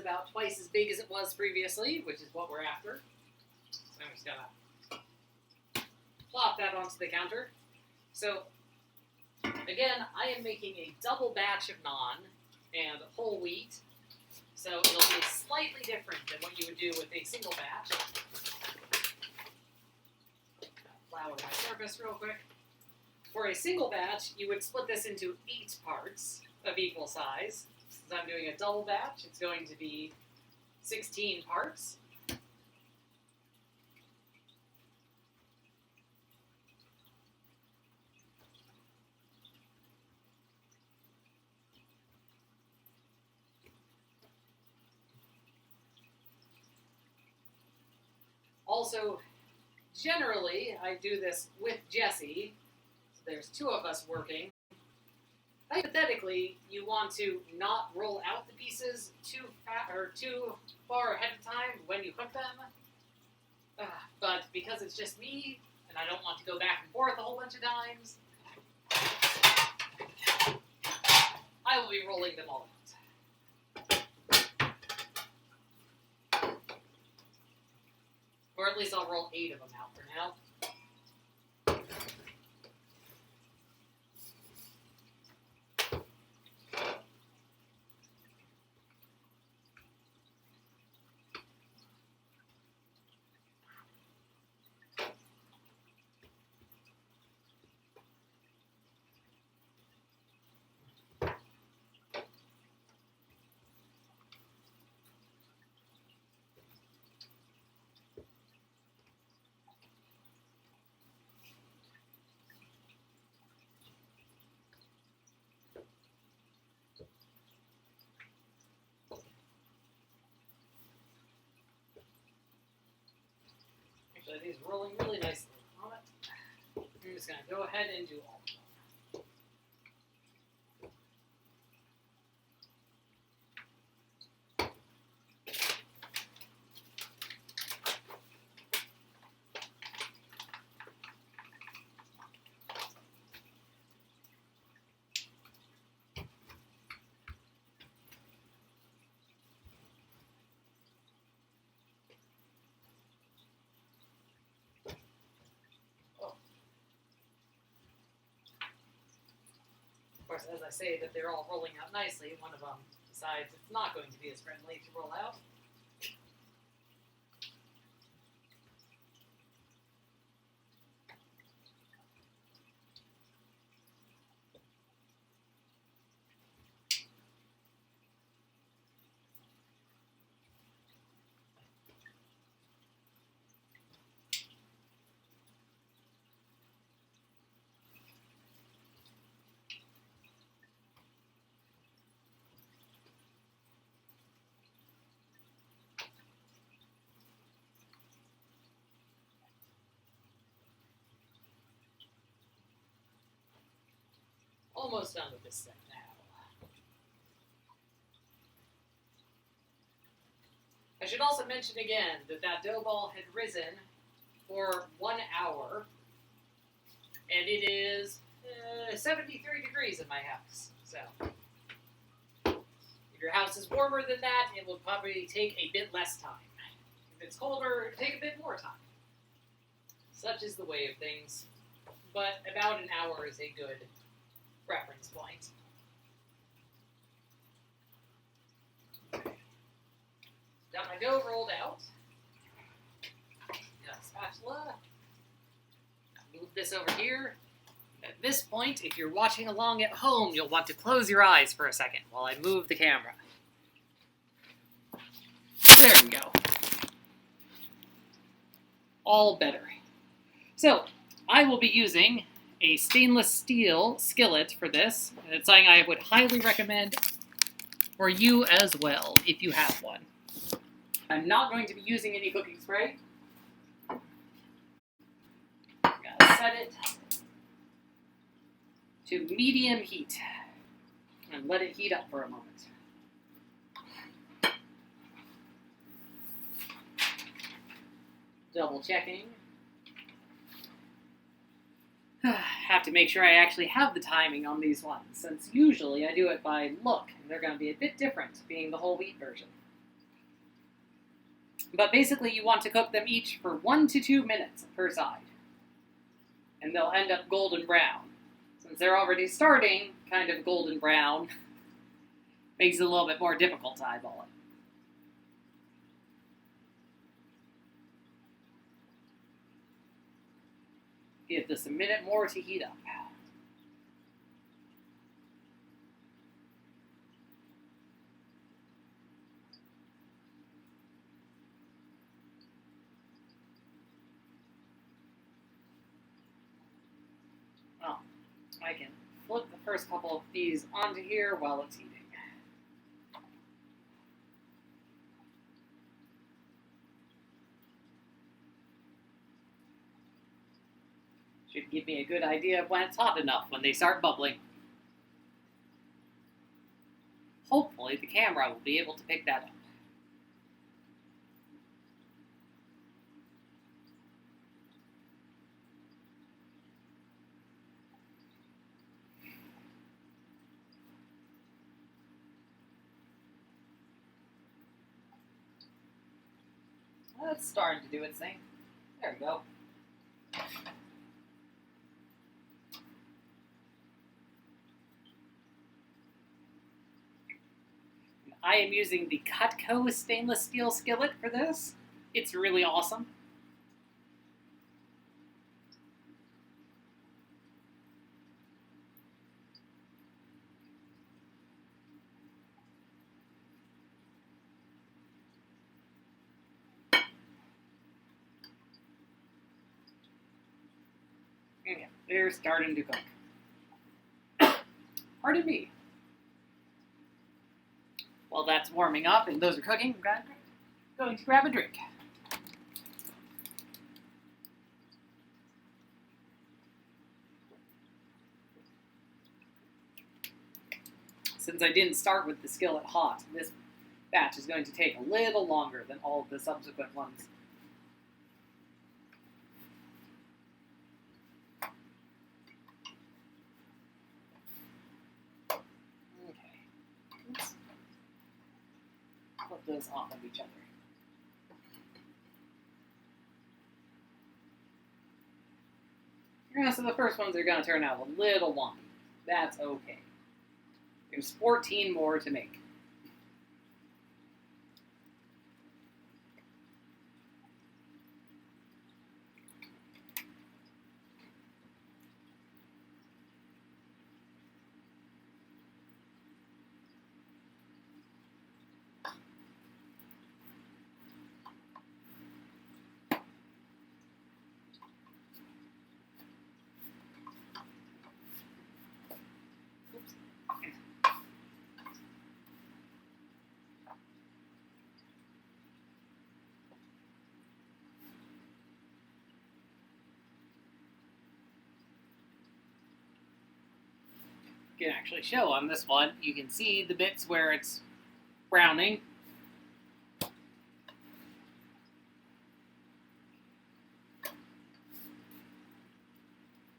about twice as big as it was previously, which is what we're after. So I'm just gonna plop that onto the counter. So, again, I am making a double batch of naan and whole wheat. So it'll be slightly different than what you would do with a single batch. Flour my surface real quick. For a single batch, you would split this into 8 parts of equal size. Since I'm doing a double batch, it's going to be 16 parts. Also, generally, I do this with Jesse. So there's 2 of us working. Hypothetically, you want to not roll out the pieces too far ahead of time when you cook them. But because it's just me, and I don't want to go back and forth a whole bunch of times, I will be rolling them all out. Or at least I'll roll 8 of them out for now. Actually, these are rolling really nicely on it. I'm just going to go ahead and do all of them. Of course, as I say that they're all rolling out nicely, one of them decides it's not going to be as friendly to roll out. Almost done with this step now. I should also mention again that dough ball had risen for 1 hour, and it is 73 degrees in my house. So, if your house is warmer than that, it will probably take a bit less time. If it's colder, it'll take a bit more time. Such is the way of things, but about an hour is a good reference point. Got my dough rolled out. Got a spatula. Move this over here. At this point, if you're watching along at home, you'll want to close your eyes for a second while I move the camera. There we go. All better. So, I will be using a stainless steel skillet for this, and it's something I would highly recommend for you as well, if you have one. I'm not going to be using any cooking spray. I'm gonna set it to medium heat and let it heat up for a moment. Double checking. Have to make sure I actually have the timing on these ones, since usually I do it by look, and they're going to be a bit different, being the whole wheat version. But basically, you want to cook them each for 1 to 2 minutes per side. And they'll end up golden brown. Since they're already starting kind of golden brown, makes it a little bit more difficult to eyeball it. Give this a minute more to heat up. Well, I can flip the first couple of these onto here while it's heating. Should give me a good idea of when it's hot enough when they start bubbling. Hopefully the camera will be able to pick that up. It's starting to do its thing. There we go. I am using the Cutco stainless steel skillet for this. It's really awesome. Yeah, they're starting to cook. Pardon me. While that's warming up and those are cooking, I'm going to grab a drink. Since I didn't start with the skillet hot, this batch is going to take a little longer than all of the subsequent ones. Put those off of each other. Yeah, so the first ones are going to turn out a little wonky. That's okay. There's 14 more to make. Can actually show on this one, you can see the bits where it's browning.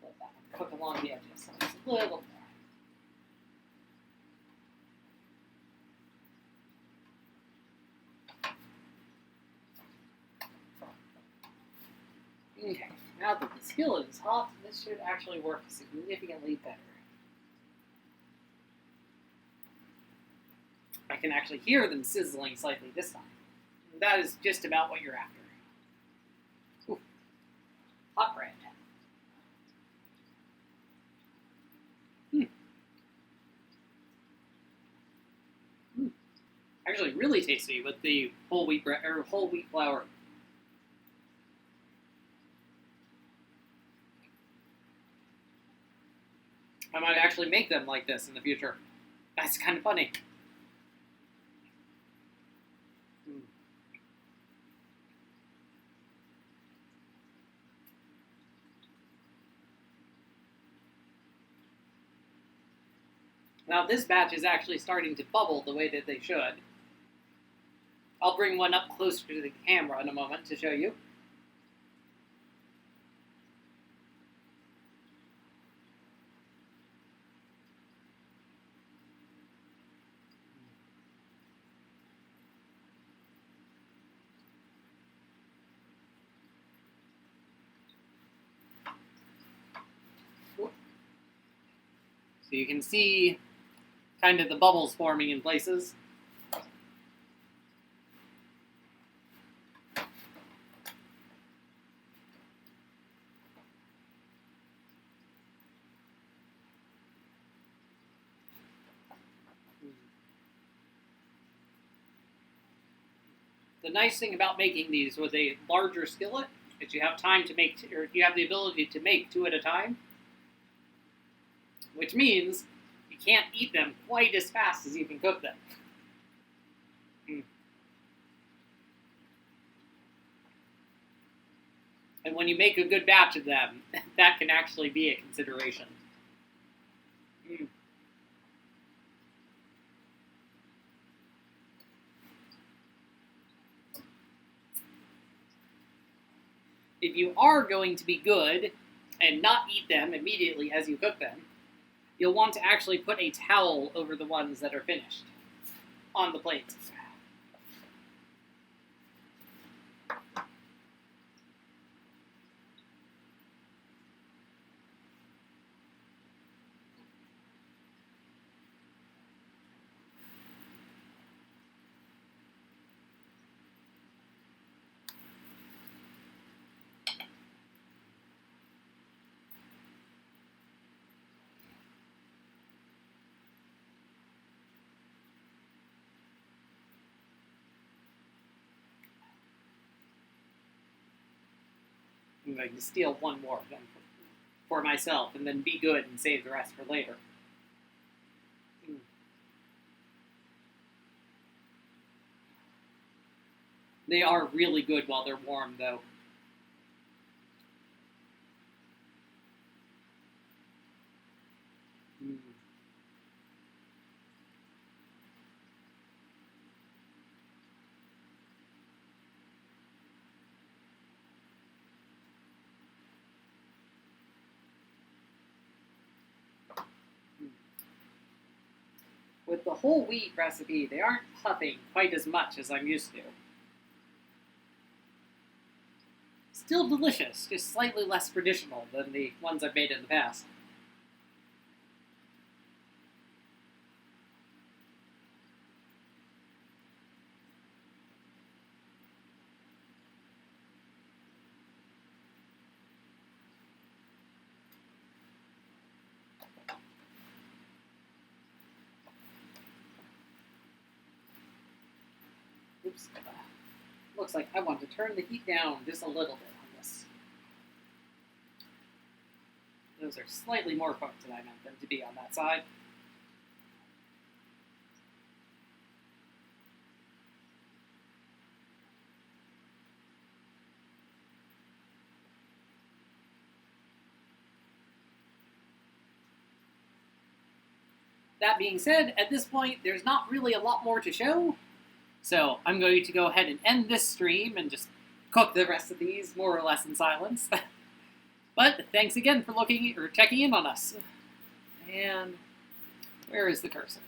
Let that one cook along the edges so it's a little more. Okay, now that the skillet is hot, this should actually work significantly better. I can actually hear them sizzling slightly this time. That is just about what you're after. Ooh. Hot bread. Actually, really tasty with the whole wheat bread or whole wheat flour. I might actually make them like this in the future. That's kind of funny. Now this batch is actually starting to bubble the way that they should. I'll bring one up closer to the camera in a moment to show you. So you can see kind of the bubbles forming in places. The nice thing about making these with a larger skillet is you have time to make, or you have the ability to make 2 at a time, which means you can't eat them quite as fast as you can cook them. And when you make a good batch of them, that can actually be a consideration. If you are going to be good and not eat them immediately as you cook them, you'll want to actually put a towel over the ones that are finished on the plates. I'm going to steal one more then for myself, and then be good and save the rest for later. They are really good while they're warm, though. With the whole wheat recipe, they aren't puffing quite as much as I'm used to. Still delicious, just slightly less traditional than the ones I've made in the past. Oops. Looks like I want to turn the heat down just a little bit on this. Those are slightly more cooked than I meant them to be on that side. That being said, at this point, there's not really a lot more to show. So I'm going to go ahead and end this stream and just cook the rest of these more or less in silence. But thanks again for looking or checking in on us. And where is the cursor?